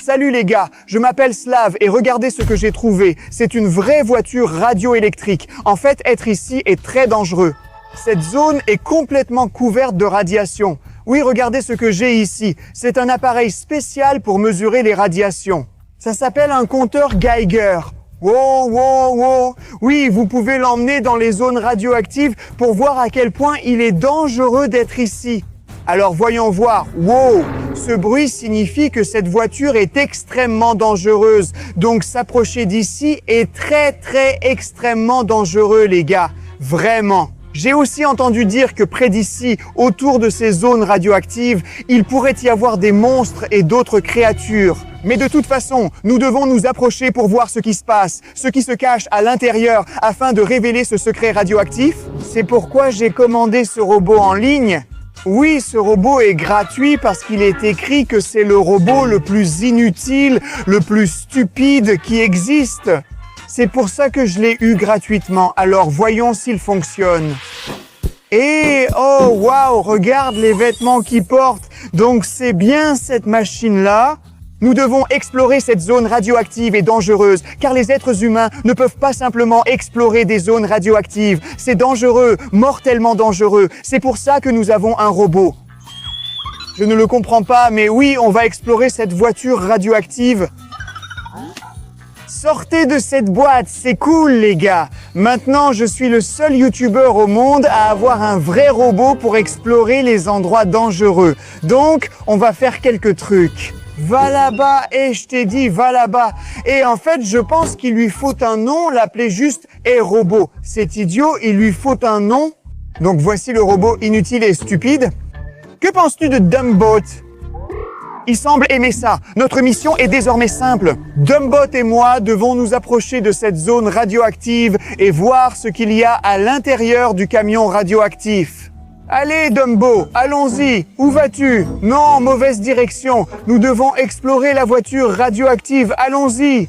Salut les gars, je m'appelle Slav et regardez ce que j'ai trouvé. C'est une vraie voiture radioélectrique. En fait, être ici est très dangereux. Cette zone est complètement couverte de radiation. Oui, regardez ce que j'ai ici. C'est un appareil spécial pour mesurer les radiations. Ça s'appelle un compteur Geiger. Wow, wow, wow. Oui, vous pouvez l'emmener dans les zones radioactives pour voir à quel point il est dangereux d'être ici. Alors voyons voir. Wow, ce bruit signifie que cette voiture est extrêmement dangereuse. Donc s'approcher d'ici est très extrêmement dangereux les gars. Vraiment. J'ai aussi entendu dire que près d'ici, autour de ces zones radioactives, il pourrait y avoir des monstres et d'autres créatures. Mais de toute façon, nous devons nous approcher pour voir ce qui se passe, ce qui se cache à l'intérieur afin de révéler ce secret radioactif. C'est pourquoi j'ai commandé ce robot en ligne. Oui, ce robot est gratuit parce qu'il est écrit que c'est le robot le plus inutile, le plus stupide qui existe. C'est pour ça que je l'ai eu gratuitement. Alors voyons s'il fonctionne. Et oh waouh, regarde les vêtements qu'il porte. Donc c'est bien cette machine-là. Nous devons explorer cette zone radioactive et dangereuse, car les êtres humains ne peuvent pas simplement explorer des zones radioactives. C'est dangereux, mortellement dangereux. C'est pour ça que nous avons un robot. Je ne le comprends pas, mais oui, on va explorer cette voiture radioactive. Sortez de cette boîte, c'est cool les gars. Maintenant, je suis le seul youtubeur au monde à avoir un vrai robot pour explorer les endroits dangereux. Donc, on va faire quelques trucs. Va là-bas, et je t'ai dit, va là-bas. Et en fait, je pense qu'il lui faut un nom, l'appeler juste robot. C'est idiot, il lui faut un nom. Donc voici le robot inutile et stupide. Que penses-tu de Dumbot ? Il semble aimer ça. Notre mission est désormais simple. Dumbot et moi devons nous approcher de cette zone radioactive et voir ce qu'il y a à l'intérieur du camion radioactif. Allez Dumbo, allons-y. Où vas-tu? Non, mauvaise direction. Nous devons explorer la voiture radioactive. Allons-y.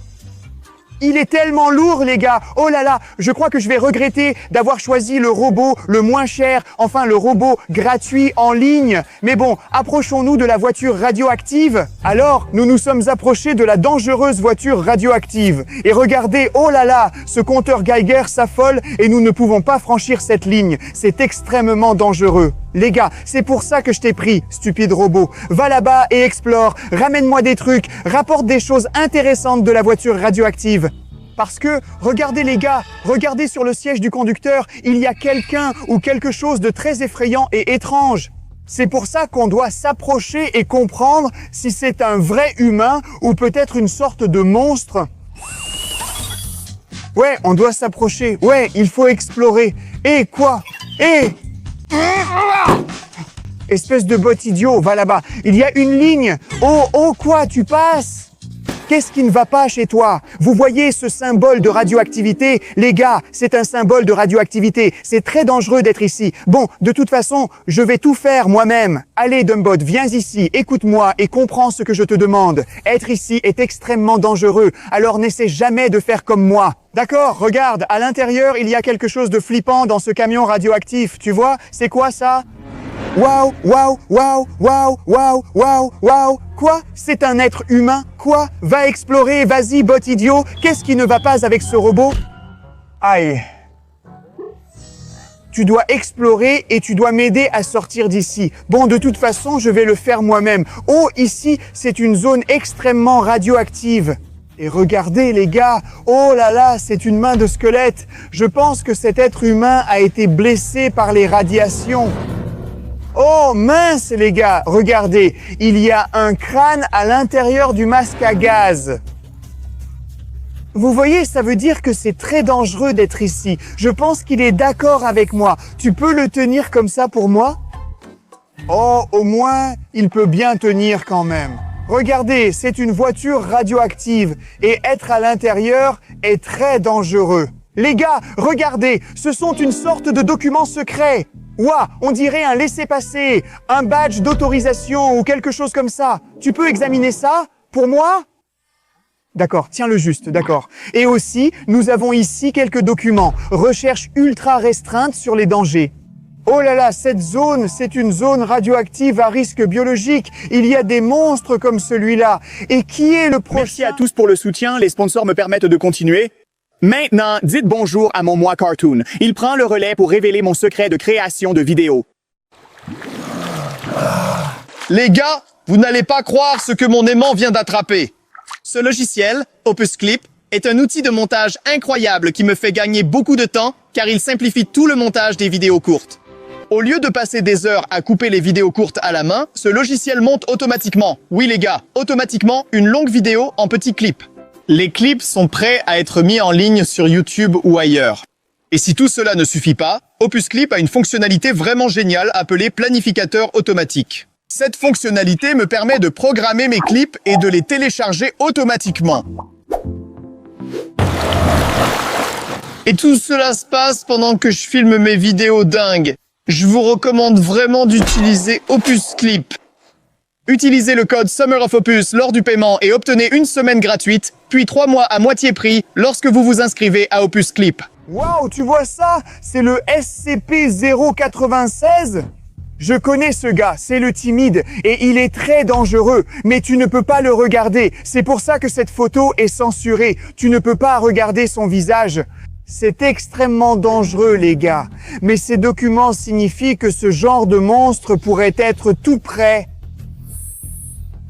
Il est tellement lourd, les gars. Oh là là, je crois que je vais regretter d'avoir choisi le robot le moins cher, enfin le robot gratuit en ligne. Mais bon, approchons-nous de la voiture radioactive. Alors, nous nous sommes approchés de la dangereuse voiture radioactive. Et regardez, oh là là, ce compteur Geiger s'affole et nous ne pouvons pas franchir cette ligne. C'est extrêmement dangereux. Les gars, c'est pour ça que je t'ai pris, stupide robot. Va là-bas et explore, ramène-moi des trucs, rapporte des choses intéressantes de la voiture radioactive. Parce que, regardez les gars, regardez sur le siège du conducteur, il y a quelqu'un ou quelque chose de très effrayant et étrange. C'est pour ça qu'on doit s'approcher et comprendre si c'est un vrai humain ou peut-être une sorte de monstre. Ouais, on doit s'approcher. Ouais, il faut explorer. Et quoi? Espèce de bot idiot, va là-bas. Il y a une ligne. Oh, quoi, tu passes? Qu'est-ce qui ne va pas chez toi? Vous voyez ce symbole de radioactivité? Les gars, c'est un symbole de radioactivité. C'est très dangereux d'être ici. Bon, de toute façon, je vais tout faire moi-même. Allez, Dumbot, viens ici, écoute-moi et comprends ce que je te demande. Être ici est extrêmement dangereux, alors n'essaie jamais de faire comme moi. D'accord, regarde, à l'intérieur, il y a quelque chose de flippant dans ce camion radioactif. Tu vois, c'est quoi ça? Waouh, waouh, waouh, waouh, waouh, waouh, waouh. Quoi? C'est un être humain? Quoi? Va explorer, vas-y, bot idiot. Qu'est-ce qui ne va pas avec ce robot? Aïe. Tu dois explorer et tu dois m'aider à sortir d'ici. Bon, de toute façon, je vais le faire moi-même. Oh, ici, c'est une zone extrêmement radioactive. Et regardez les gars, oh là là, c'est une main de squelette. Je pense que cet être humain a été blessé par les radiations. Oh mince les gars, regardez, il y a un crâne à l'intérieur du masque à gaz. Vous voyez, ça veut dire que c'est très dangereux d'être ici. Je pense qu'il est d'accord avec moi. Tu peux le tenir comme ça pour moi? Oh, au moins, il peut bien tenir quand même. Regardez, c'est une voiture radioactive et être à l'intérieur est très dangereux. Les gars, regardez, ce sont une sorte de documents secrets. Ouah, on dirait un laissez-passer, un badge d'autorisation ou quelque chose comme ça. Tu peux examiner ça pour moi? D'accord, tiens-le juste, d'accord. Et aussi, nous avons ici quelques documents. Recherche ultra restreinte sur les dangers. Oh là là, cette zone, c'est une zone radioactive à risque biologique. Il y a des monstres comme celui-là. Et qui est le prochain? Merci à tous pour le soutien, les sponsors me permettent de continuer. Maintenant, dites bonjour à mon moi cartoon. Il prend le relais pour révéler mon secret de création de vidéos. Les gars, vous n'allez pas croire ce que mon aimant vient d'attraper. Ce logiciel, Opus Clip, est un outil de montage incroyable qui me fait gagner beaucoup de temps car il simplifie tout le montage des vidéos courtes. Au lieu de passer des heures à couper les vidéos courtes à la main, ce logiciel monte automatiquement. Oui les gars, automatiquement une longue vidéo en petits clips. Les clips sont prêts à être mis en ligne sur YouTube ou ailleurs. Et si tout cela ne suffit pas, Opus Clip a une fonctionnalité vraiment géniale appelée planificateur automatique. Cette fonctionnalité me permet de programmer mes clips et de les télécharger automatiquement. Et tout cela se passe pendant que je filme mes vidéos dingues. Je vous recommande vraiment d'utiliser Opus Clip. Utilisez le code Summer of Opus lors du paiement et obtenez une semaine gratuite, puis 3 mois à moitié prix lorsque vous vous inscrivez à Opus Clip. Waouh, tu vois ça? C'est le SCP-096? Je connais ce gars, c'est le timide, et il est très dangereux, mais tu ne peux pas le regarder. C'est pour ça que cette photo est censurée. Tu ne peux pas regarder son visage. C'est extrêmement dangereux, les gars. Mais ces documents signifient que ce genre de monstre pourrait être tout près.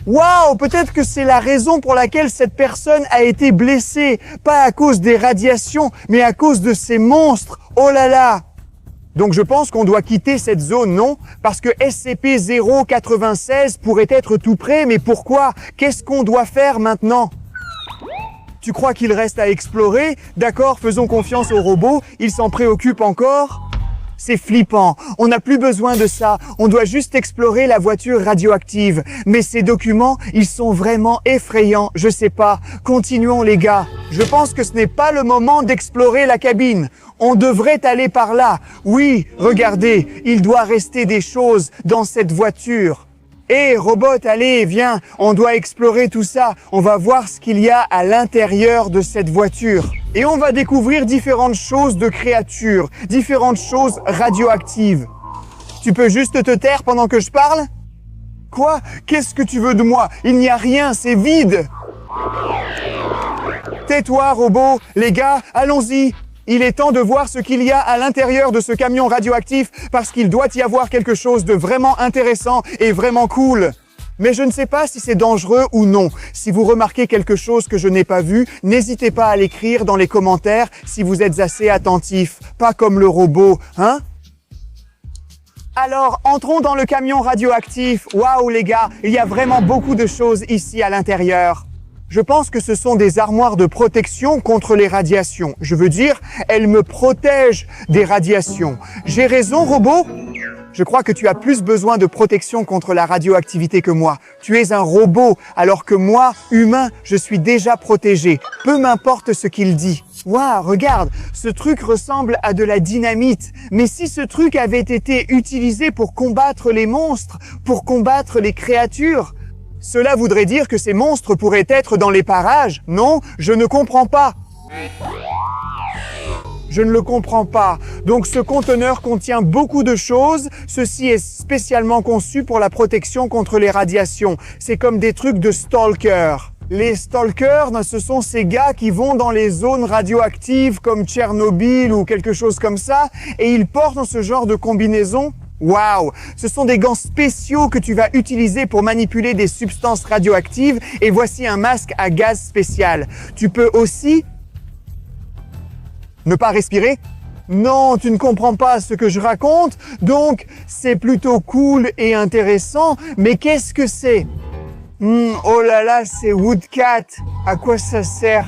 Waouh, peut-être que c'est la raison pour laquelle cette personne a été blessée. Pas à cause des radiations, mais à cause de ces monstres. Oh là là! Donc je pense qu'on doit quitter cette zone, non? Parce que SCP-096 pourrait être tout près, mais pourquoi? Qu'est-ce qu'on doit faire maintenant? Tu crois qu'il reste à explorer? D'accord, faisons confiance au robot, il s'en préoccupe encore? C'est flippant, on n'a plus besoin de ça, on doit juste explorer la voiture radioactive. Mais ces documents, ils sont vraiment effrayants, je sais pas. Continuons les gars, je pense que ce n'est pas le moment d'explorer la cabine. On devrait aller par là. Oui, regardez, il doit rester des choses dans cette voiture. Hé, robot, allez, viens, on doit explorer tout ça. On va voir ce qu'il y a à l'intérieur de cette voiture. Et on va découvrir différentes choses de créatures, différentes choses radioactives. Tu peux juste te taire pendant que je parle? Quoi? Qu'est-ce que tu veux de moi? Il n'y a rien, c'est vide. Tais-toi, robot. Les gars, allons-y. Il est temps de voir ce qu'il y a à l'intérieur de ce camion radioactif parce qu'il doit y avoir quelque chose de vraiment intéressant et vraiment cool. Mais je ne sais pas si c'est dangereux ou non. Si vous remarquez quelque chose que je n'ai pas vu, n'hésitez pas à l'écrire dans les commentaires si vous êtes assez attentif. Pas comme le robot, hein? Alors, entrons dans le camion radioactif. Waouh les gars, il y a vraiment beaucoup de choses ici à l'intérieur. Je pense que ce sont des armoires de protection contre les radiations. Je veux dire, elles me protègent des radiations. J'ai raison, robot? Je crois que tu as plus besoin de protection contre la radioactivité que moi. Tu es un robot, alors que moi, humain, je suis déjà protégé. Peu m'importe ce qu'il dit. Waouh, regarde, ce truc ressemble à de la dynamite. Mais si ce truc avait été utilisé pour combattre les monstres, pour combattre les créatures, cela voudrait dire que ces monstres pourraient être dans les parages. Non, je ne comprends pas. Je ne le comprends pas. Donc ce conteneur contient beaucoup de choses. Ceci est spécialement conçu pour la protection contre les radiations. C'est comme des trucs de stalker. Les stalkers, ce sont ces gars qui vont dans les zones radioactives comme Tchernobyl ou quelque chose comme ça et ils portent ce genre de combinaison. Waouh! Ce sont des gants spéciaux que tu vas utiliser pour manipuler des substances radioactives et voici un masque à gaz spécial. Tu peux aussi ne pas respirer? Non, tu ne comprends pas ce que je raconte, donc c'est plutôt cool et intéressant, mais qu'est-ce que c'est? Oh là là, c'est Woodcat. À quoi ça sert?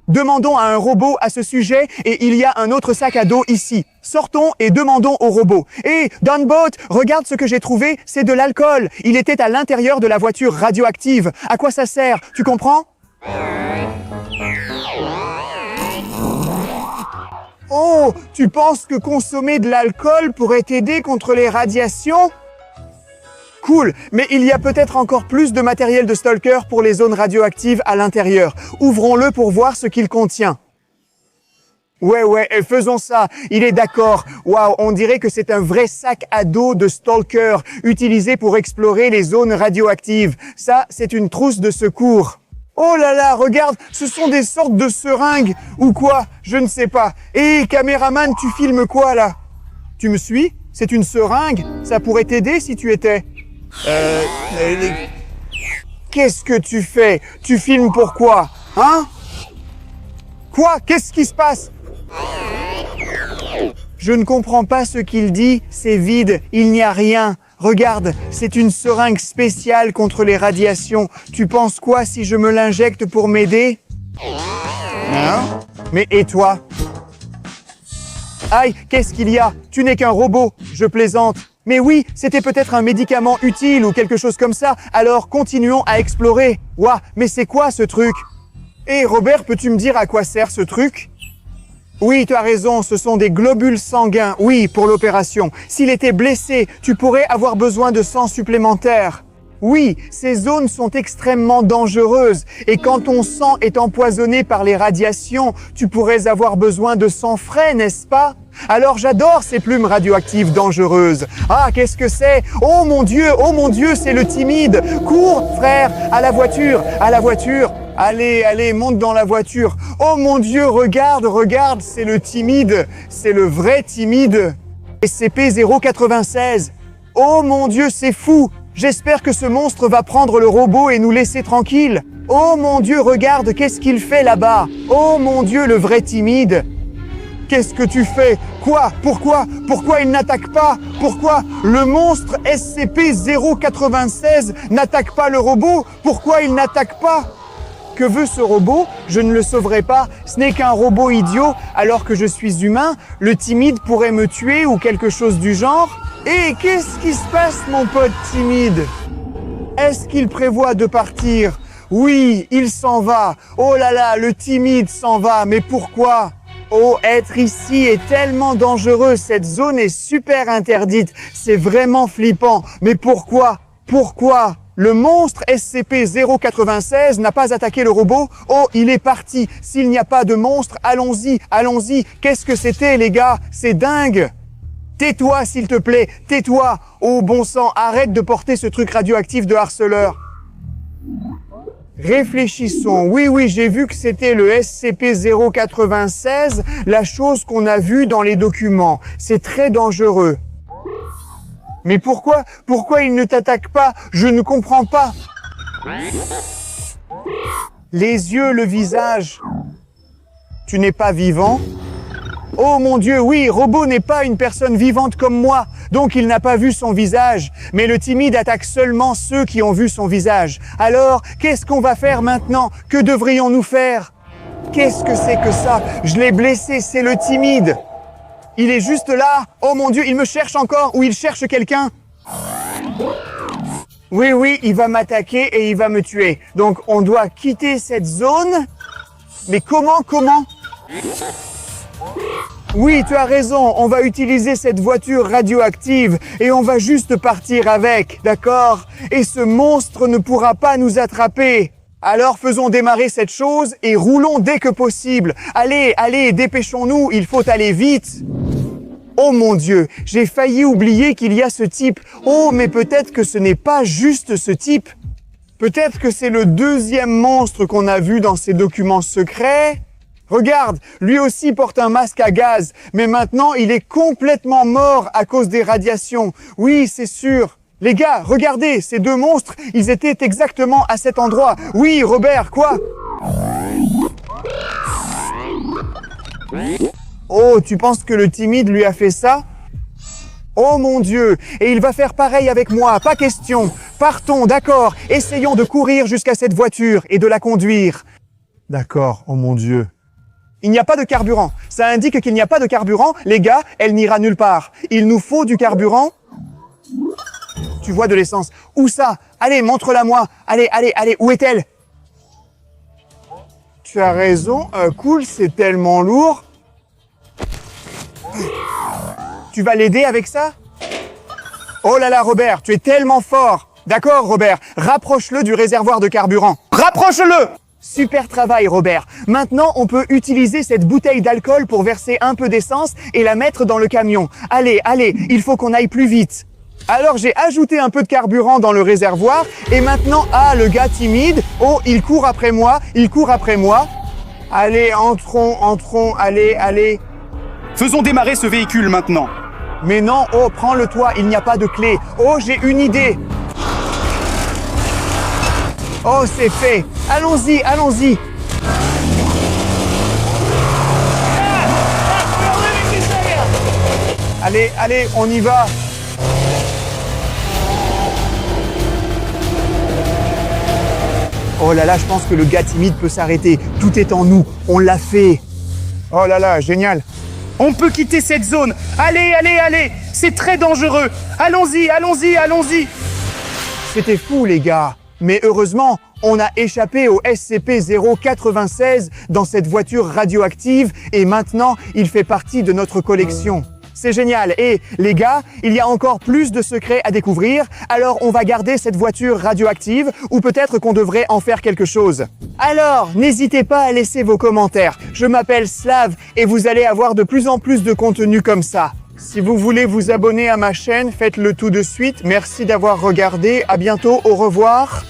Demandons à un robot à ce sujet et il y a un autre sac à dos ici. Sortons et demandons au robot. Hé, Donbot, regarde ce que j'ai trouvé, c'est de l'alcool. Il était à l'intérieur de la voiture radioactive. À quoi ça sert? Tu comprends? Oh, tu penses que consommer de l'alcool pourrait t'aider contre les radiations? Cool, mais il y a peut-être encore plus de matériel de stalker pour les zones radioactives à l'intérieur. Ouvrons-le pour voir ce qu'il contient. Ouais, faisons ça. Il est d'accord. Waouh, on dirait que c'est un vrai sac à dos de stalker, utilisé pour explorer les zones radioactives. Ça, c'est une trousse de secours. Oh là là, regarde, ce sont des sortes de seringues. Ou quoi? Je ne sais pas. Hé, caméraman, tu filmes quoi, là? Tu me suis? C'est une seringue? Ça pourrait t'aider si tu étais... Qu'est-ce que tu fais? Tu filmes pourquoi? Hein? Quoi? Qu'est-ce qui se passe? Je ne comprends pas ce qu'il dit, c'est vide, il n'y a rien. Regarde, c'est une seringue spéciale contre les radiations. Tu penses quoi si je me l'injecte pour m'aider? Hein? Mais et toi? Aïe, qu'est-ce qu'il y a? Tu n'es qu'un robot, je plaisante. Mais oui, c'était peut-être un médicament utile ou quelque chose comme ça, alors continuons à explorer. Ouah, mais c'est quoi ce truc? Hé Robert, peux-tu me dire à quoi sert ce truc? Oui, tu as raison, ce sont des globules sanguins, oui, pour l'opération. S'il était blessé, tu pourrais avoir besoin de sang supplémentaire. Oui, ces zones sont extrêmement dangereuses et quand ton sang est empoisonné par les radiations, tu pourrais avoir besoin de sang frais, n'est-ce pas? Alors j'adore ces plumes radioactives dangereuses. Ah, qu'est-ce que c'est? Oh mon Dieu, c'est le timide. Cours, frère, à la voiture, à la voiture. Allez, monte dans la voiture. Oh mon Dieu, regarde, c'est le timide. C'est le vrai timide. SCP-096. Oh mon Dieu, c'est fou. J'espère que ce monstre va prendre le robot et nous laisser tranquilles. Oh mon Dieu, regarde, qu'est-ce qu'il fait là-bas? Oh mon Dieu, le vrai timide. Qu'est-ce que tu fais? Quoi? Pourquoi il n'attaque pas? Pourquoi le monstre SCP-096 n'attaque pas le robot? Pourquoi il n'attaque pas? Que veut ce robot? Je ne le sauverai pas. Ce n'est qu'un robot idiot, alors que je suis humain. Le timide pourrait me tuer ou quelque chose du genre. Et qu'est-ce qui se passe, mon pote timide? Est-ce qu'il prévoit de partir? Oui, il s'en va. Oh là là, le timide s'en va. Mais pourquoi? Oh, être ici est tellement dangereux. Cette zone est super interdite. C'est vraiment flippant. Mais pourquoi? Pourquoi? Le monstre SCP-096 n'a pas attaqué le robot? Oh, il est parti. S'il n'y a pas de monstre, allons-y. Qu'est-ce que c'était, les gars? C'est dingue. Tais-toi, s'il te plaît. Tais-toi. Oh, bon sang, arrête de porter ce truc radioactif de harceleur. Réfléchissons. Oui, j'ai vu que c'était le SCP-096, la chose qu'on a vue dans les documents. C'est très dangereux. Mais pourquoi il ne t'attaque pas? Je ne comprends pas. Les yeux, le visage. Tu n'es pas vivant? Oh mon Dieu, oui, robot n'est pas une personne vivante comme moi, donc il n'a pas vu son visage. Mais le timide attaque seulement ceux qui ont vu son visage. Alors, qu'est-ce qu'on va faire maintenant? Que devrions-nous faire? Qu'est-ce que c'est que ça? Je l'ai blessé, c'est le timide. Il est juste là. Oh mon Dieu, il me cherche encore ou il cherche quelqu'un? Oui, il va m'attaquer et il va me tuer. Donc, on doit quitter cette zone. Mais comment? Oui, tu as raison, on va utiliser cette voiture radioactive et on va juste partir avec, d'accord? Et ce monstre ne pourra pas nous attraper. Alors faisons démarrer cette chose et roulons dès que possible. Allez, dépêchons-nous, il faut aller vite. Oh mon Dieu, j'ai failli oublier qu'il y a ce type. Oh, mais peut-être que ce n'est pas juste ce type. Peut-être que c'est le deuxième monstre qu'on a vu dans ces documents secrets. Regarde, lui aussi porte un masque à gaz, mais maintenant il est complètement mort à cause des radiations. Oui, c'est sûr. Les gars, regardez, ces deux monstres, ils étaient exactement à cet endroit. Oui, Robert, quoi? Oh, tu penses que le timide lui a fait ça? Oh mon Dieu, et il va faire pareil avec moi, pas question. Partons, d'accord, essayons de courir jusqu'à cette voiture et de la conduire. D'accord, oh mon Dieu. Il n'y a pas de carburant. Ça indique qu'il n'y a pas de carburant. Les gars, elle n'ira nulle part. Il nous faut du carburant. Tu vois de l'essence. Où ça? Allez, montre-la moi. Allez, où est-elle? Tu as raison. Cool, c'est tellement lourd. Tu vas l'aider avec ça? Oh là là, Robert, tu es tellement fort. D'accord, Robert, rapproche-le du réservoir de carburant. Rapproche-le! Super travail, Robert. Maintenant, on peut utiliser cette bouteille d'alcool pour verser un peu d'essence et la mettre dans le camion. Allez, allez, il faut qu'on aille plus vite. Alors, j'ai ajouté un peu de carburant dans le réservoir et maintenant, le gars timide. Oh, il court après moi, il court après moi. Allez, entrons, allez, allez. Faisons démarrer ce véhicule maintenant. Mais non, oh, prends-le toi, il n'y a pas de clé. Oh, j'ai une idée. Oh, c'est fait. Allons-y, allons-y. Allez, allez, on y va. Oh là là, je pense que le gars timide peut s'arrêter. Tout est en nous. On l'a fait. Oh là là, génial. On peut quitter cette zone. Allez, allez, allez. C'est très dangereux. Allons-y, allons-y, allons-y. C'était fou, les gars. Mais heureusement, on a échappé au SCP-096 dans cette voiture radioactive et maintenant, il fait partie de notre collection. C'est génial. Et les gars, il y a encore plus de secrets à découvrir, alors on va garder cette voiture radioactive ou peut-être qu'on devrait en faire quelque chose. Alors, n'hésitez pas à laisser vos commentaires. Je m'appelle Slav et vous allez avoir de plus en plus de contenu comme ça. Si vous voulez vous abonner à ma chaîne, faites-le tout de suite. Merci d'avoir regardé. À bientôt. Au revoir.